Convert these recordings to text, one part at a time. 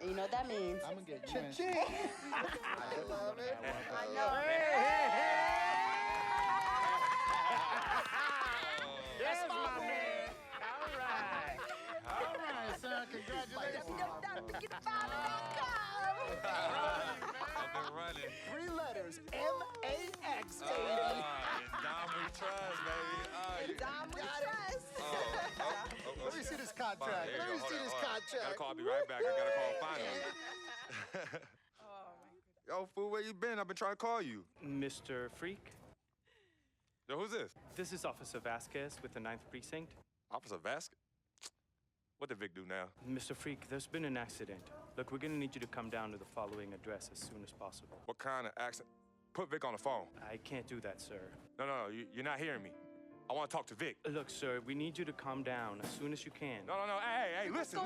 And you know what that means? I'm gonna get you in. I love it. I know. Yes, my man. All right, son. Congratulations. I've been running. 3 letters, M-A-X, baby. Dom we trust, baby. Dom we trust. Let me see this contract. Here Let you me go. see Hold this on. contract. Gotta call. I'll be right back. I gotta call finally. Yo, fool, where you been? I've been trying to call you. Mr. Freak, Yo, who's this? this is Officer Vasquez with the 9th Precinct. Officer Vasquez? What did Vic do now? Mr. Freak, there's been an accident. Look, we're gonna need you to come down to the following address as soon as possible. What kind of accident? Put Vic on the phone. I can't do that, sir. No, you're not hearing me. I want to talk to Vic. Look, sir, we need you to come down as soon as you can. No. Hey, listen.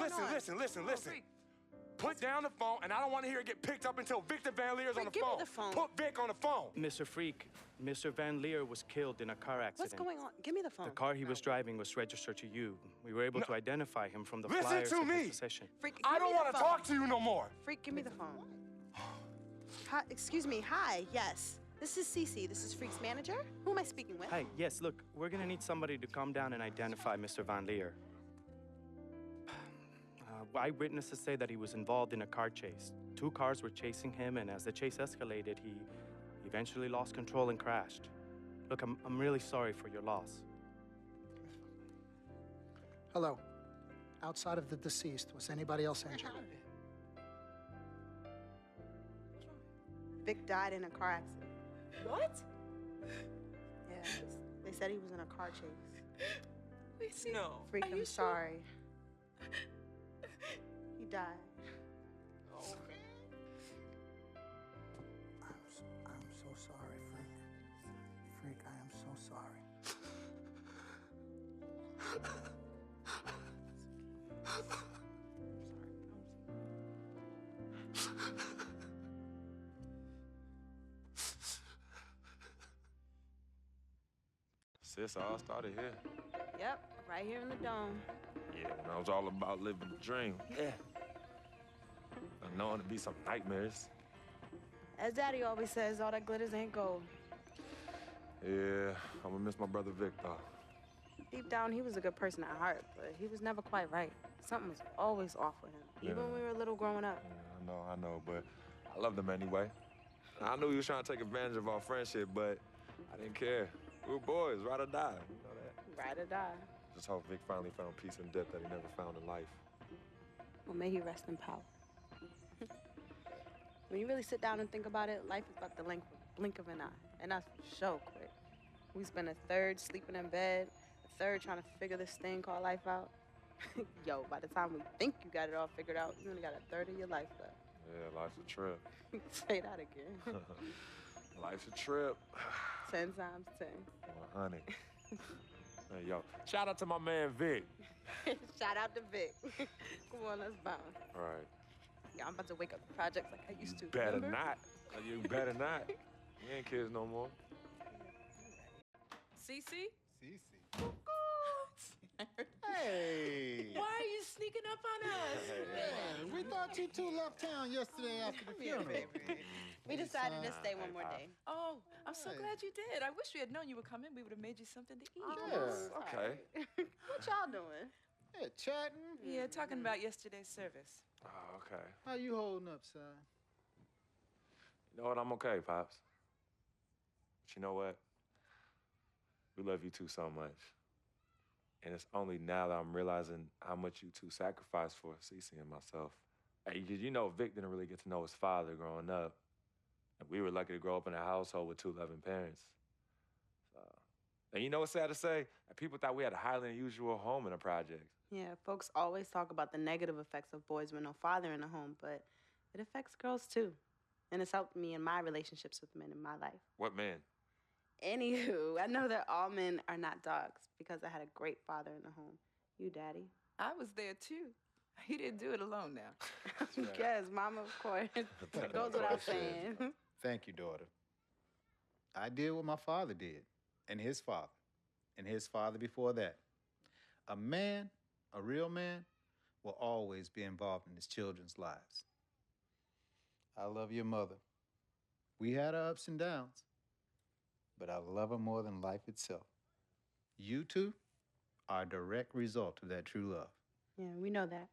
Put down the phone, and I don't want to hear it get picked up until Victor Van Leer's on the Give me phone. the phone. Put Vic on the phone. Mr. Freak, Mr. Van Leer was killed in a car accident. What's going on? Give me the phone. The car he was driving was registered to you. We were able to identify him from the Listen flyers to in his me. possession. Freak, I give don't me the want to phone. talk to you no more. Freak, give me the phone. Hi, excuse me. Hi. Yes. This is Cece. This is Freak's manager. Who am I speaking with? Hi, yes, look, we're gonna need somebody to come down and identify Mr. Van Leer. Eyewitnesses say that he was involved in a car chase. 2 cars were chasing him, and as the chase escalated, he eventually lost control and crashed. Look, I'm really sorry for your loss. Hello. Outside of the deceased, was anybody else injured? Vic died in a car accident. What? Yeah. They said he was in a car chase. No. Freak, Are I'm you sorry. He died. I'm so sorry, Freak. Freak, I am so sorry. Sis, all started here. Yep, right here in the dome. Yeah, when I was all about living the dream. Yeah. And knowing to be some nightmares. As Daddy always says, all that glitters ain't gold. Yeah, I'm gonna miss my brother Vic, though. Deep down, he was a good person at heart, but he was never quite right. Something was always off with him, even when we were little growing up. Yeah, I know, but I loved him anyway. I knew he was trying to take advantage of our friendship, but I didn't care. We were boys, ride or die, you know that? Ride or die. Just hope Vic finally found peace in death that he never found in life. Well, may he rest in power. When you really sit down and think about it, life is about the blink of an eye, and that's so quick. We spend a third sleeping in bed, a third trying to figure this thing called life out. Yo, by the time we think you got it all figured out, you only got a third of your life left. Yeah, life's a trip. Say that again. Life's a trip. 10 times 10. Well, honey. Hey, yo, shout out to my man Vic. Shout out to Vic. Come on, let's bounce. All right. Yeah, I'm about to wake up the projects like I used to. Better remember? not. You better not. We ain't kids no more. Cece? Cece. Hey. Why are you sneaking up on us? Man, we thought you two left town yesterday after the funeral. We decided to stay one more day. Oh, I'm so glad you did. I wish we had known you were coming. We would have made you something to eat. Yeah. Okay. What y'all doing? Yeah, chatting. Yeah, talking about yesterday's service. Oh, okay. How you holding up, son? You know what? I'm okay, Pops. But you know what? We love you two so much. And it's only now that I'm realizing how much you two sacrificed for Cece and myself. Hey, you know Vic didn't really get to know his father growing up. And we were lucky to grow up in a household with 2 loving parents. And you know what's sad to say? People thought we had a highly unusual home in the projects. Yeah, folks always talk about the negative effects of boys with no father in the home, but it affects girls too. And it's helped me in my relationships with men in my life. What man? Anywho, I know that all men are not dogs because I had a great father in the home. You, Daddy. I was there too. He didn't do it alone now. Yes, Mama, of course. It goes without saying. Thank you, daughter. I did what my father did, and his father before that. A man, a real man, will always be involved in his children's lives. I love your mother. We had our ups and downs, but I love her more than life itself. You two are a direct result of that true love. Yeah, we know that.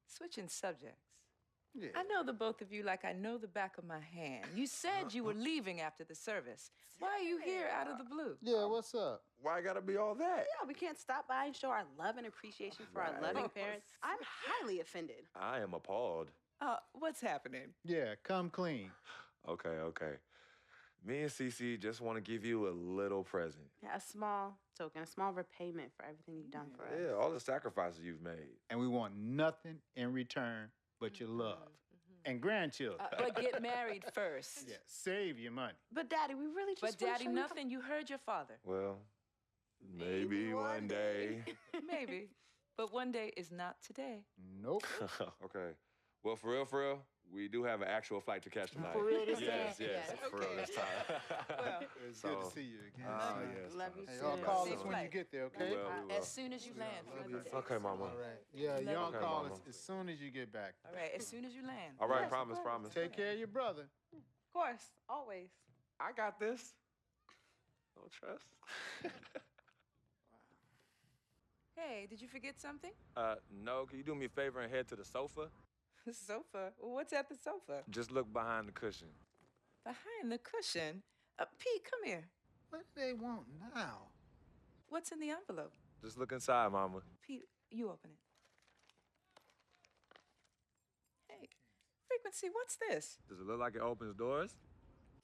Switching subjects. Yeah. I know the both of you like I know the back of my hand. You said you were leaving after the service. Why are you here out of the blue? Yeah, what's up? Why gotta be all that? Yeah, we can't stop by and show our love and appreciation for our loving Right. parents. I'm highly offended. I am appalled. What's happening? Yeah, come clean. Okay. Me and Cece just want to give you a little present. Yeah, a small token, a small repayment for everything you've done for us. Yeah, all the sacrifices you've made. And we want nothing in return but your love. And grandchildren. But get married first. Yeah, save your money. But Daddy, we really just But wanna Daddy, show you nothing. You heard your father. Well, maybe one day. Maybe. But one day is not today. Nope. Okay. Well, for real, we do have an actual flight to catch tonight. For real this Yes, time? yes. Yes. For real this time. Well, It's So- good to see you again. yes. Love you Hey, too. y'all call Safe us when you flight. get there, We okay? will, we will. as soon as you land. Okay, Mama. All right. Yeah, Love y'all you. call Okay, us Mama. as soon as you get back. All right, as soon as you land. All right, Yes, promise, of course. promise. Take care of your brother. Of course, always. I got this. No trust. Hey, did you forget something? No, can you do me a favor and head to the sofa? The sofa. Well, what's at the sofa? Just look behind the cushion. Behind the cushion. Pete, come here. What do they want now? What's in the envelope? Just look inside, Mama. Pete, you open it. Hey, Frequency, what's this? Does it look like it opens doors?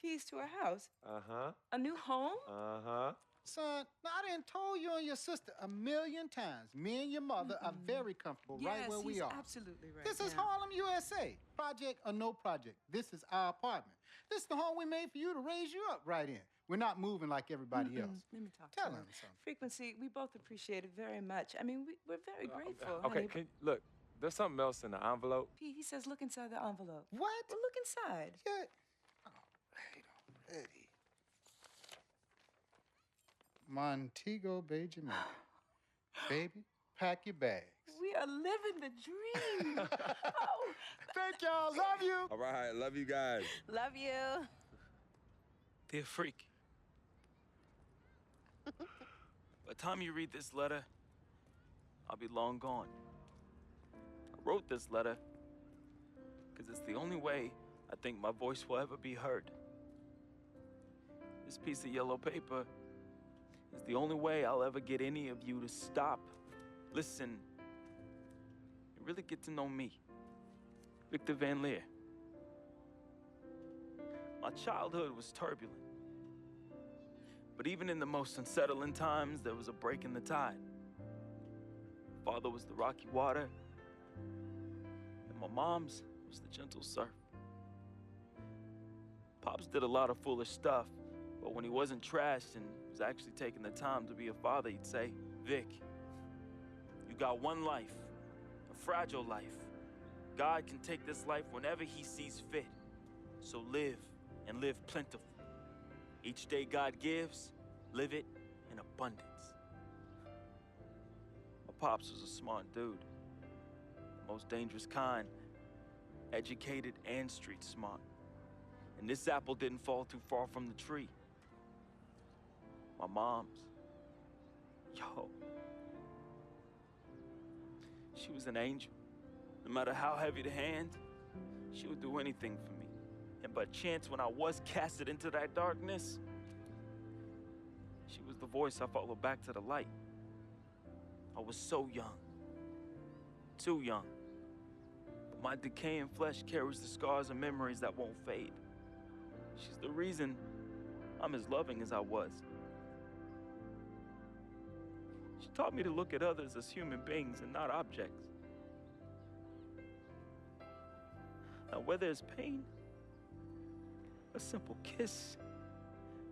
Keys to a house? Uh-huh. A new home? Uh-huh. Son, I done told you and your sister a million times. Me and your mother are very comfortable right where we he's are. absolutely right. This is yeah. Harlem, USA. Project or no project. This is our apartment. This is the home we made for you to raise you up right in. We're not moving like everybody else. Let me talk Tell to him something. Frequency, we both appreciate it very much. I mean, we're very grateful. Okay, honey, but look, there's something else in the envelope. Pete, he says look inside the envelope. What? Well, look inside. Yeah. Already. Montego Bay, Jamaica. Baby, pack your bags. We are living the dream. Oh, Thank y'all. Love you. All right, love you guys. Love you. Dear Freak, by the time you read this letter, I'll be long gone. I wrote this letter because it's the only way I think my voice will ever be heard. This piece of yellow paper is the only way I'll ever get any of you to stop, listen, and really get to know me, Victor Van Leer. My childhood was turbulent. But even in the most unsettling times, there was a break in the tide. Father was the rocky water, and my mom's was the gentle surf. Pops did a lot of foolish stuff, but when he wasn't trashed and was actually taking the time to be a father, he'd say, Vic, you got one life, a fragile life. God can take this life whenever he sees fit. So live, and live plentiful. Each day God gives, live it in abundance. My pops was a smart dude, the most dangerous kind, educated and street smart. And this apple didn't fall too far from the tree. My mom's, she was an angel. No matter how heavy the hand, she would do anything for me. And by chance, when I was casted into that darkness, she was the voice I followed back to the light. I was so young, too young. But my decaying flesh carries the scars and memories that won't fade. She's the reason I'm as loving as I was. She taught me to look at others as human beings and not objects. Now, where there's pain, a simple kiss,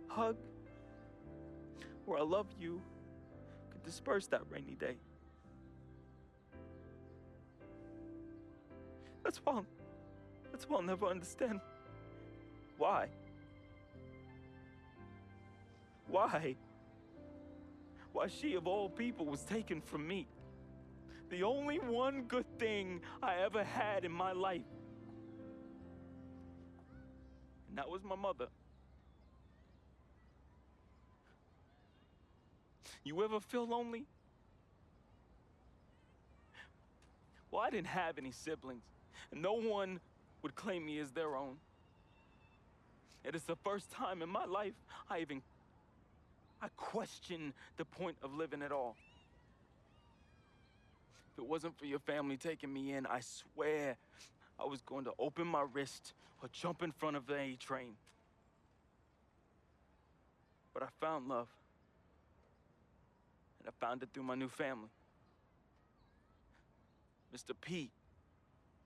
hug, or I love you could disperse that rainy day. That's why I'll never understand why. Why she of all people was taken from me. The only one good thing I ever had in my life. And that was my mother. You ever feel lonely? Well, I didn't have any siblings, and no one would claim me as their own. It is the first time in my life I question the point of living at all. If it wasn't for your family taking me in, I swear I was going to open my wrist or jump in front of the A train. But I found love. And I found it through my new family. Mr. Pete,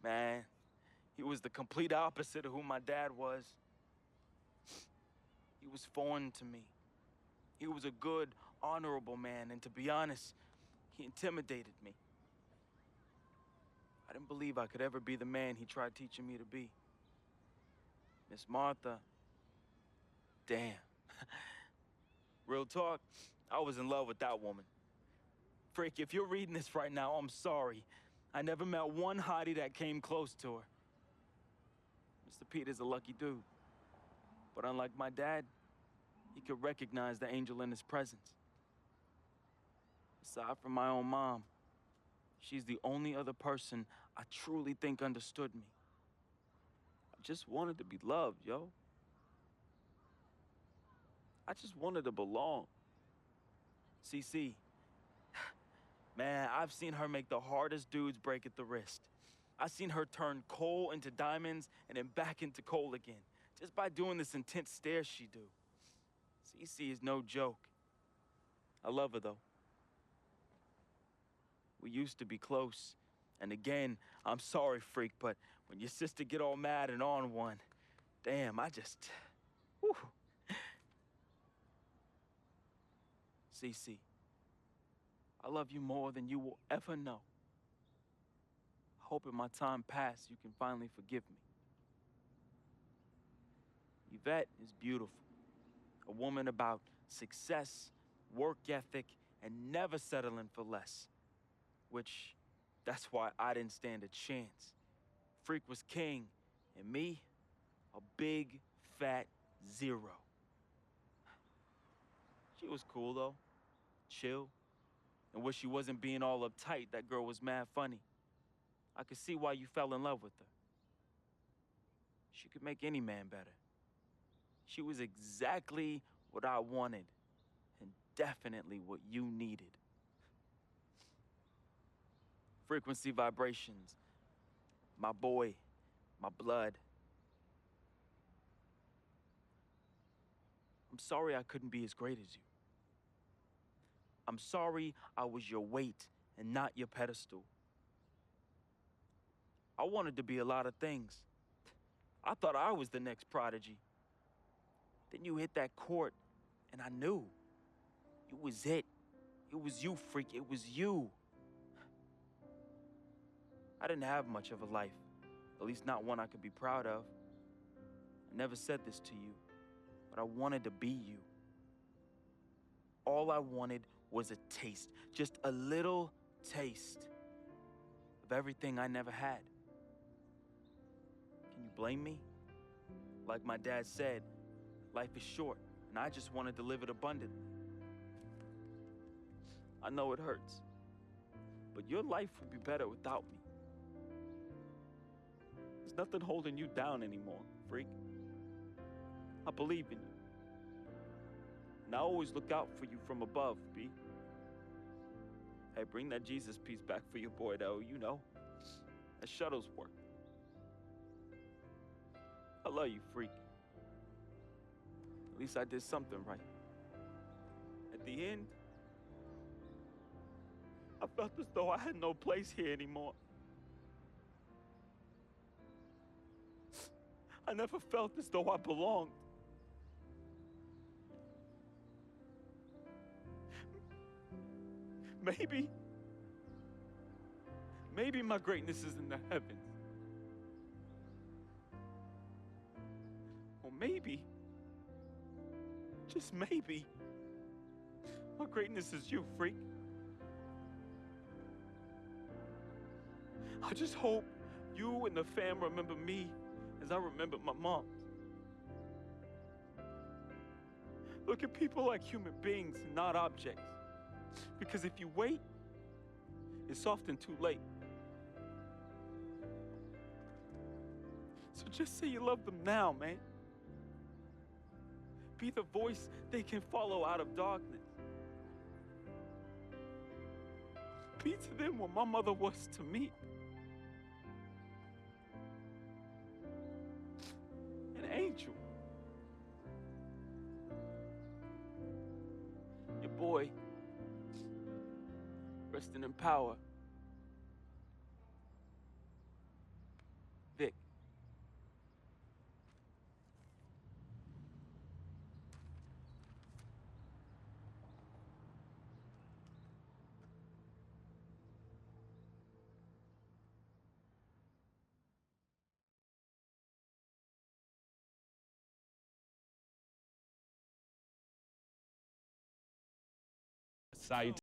man, he was the complete opposite of who my dad was. He was foreign to me. He was a good, honorable man, and to be honest, he intimidated me. I didn't believe I could ever be the man he tried teaching me to be. Miss Martha, damn. Real talk, I was in love with that woman. Frick, if you're reading this right now, I'm sorry. I never met one hottie that came close to her. Mr. Pete is a lucky dude. But unlike my dad, he could recognize the angel in his presence. Aside from my own mom, she's the only other person I truly think understood me. I just wanted to be loved, yo. I just wanted to belong. CC, man, I've seen her make the hardest dudes break at the wrist. I've seen her turn coal into diamonds and then back into coal again, just by doing this intense stare she do. CC is no joke. I love her, though. We used to be close. And again, I'm sorry, freak, but when your sister get all mad and on one, damn, whew. CC, I love you more than you will ever know. I hope in my time past you can finally forgive me. Yvette is beautiful. A woman about success, work ethic, and never settling for less. Which, that's why I didn't stand a chance. Freak was king, and me, a big, fat zero. She was cool, though. Chill. And when she wasn't being all uptight, that girl was mad funny. I could see why you fell in love with her. She could make any man better. She was exactly what I wanted, and definitely what you needed. Frequency vibrations, my boy, my blood. I'm sorry I couldn't be as great as you. I'm sorry I was your weight and not your pedestal. I wanted to be a lot of things. I thought I was the next prodigy. Then you hit that court, and I knew. It was it. It was you, freak. It was you. I didn't have much of a life, at least not one I could be proud of. I never said this to you, but I wanted to be you. All I wanted was a taste, just a little taste of everything I never had. Can you blame me? Like my dad said, life is short, and I just wanted to live it abundantly. I know it hurts, but your life would be better without me. There's nothing holding you down anymore, freak. I believe in you. And I always look out for you from above, B. Hey, bring that Jesus piece back for your boy, though, you know. That shuttle's work. I love you, freak. At least I did something right. At the end, I felt as though I had no place here anymore. I never felt as though I belonged. Maybe my greatness is in the heavens. Or maybe, just maybe, my greatness is you, freak. I just hope you and the fam remember me as I remember my mom. Look at people like human beings, not objects. Because if you wait, it's often too late. So just say you love them now, man. Be the voice they can follow out of darkness. Be to them what my mother was to me. An angel. Your boy, resting in power. Vic. Salute.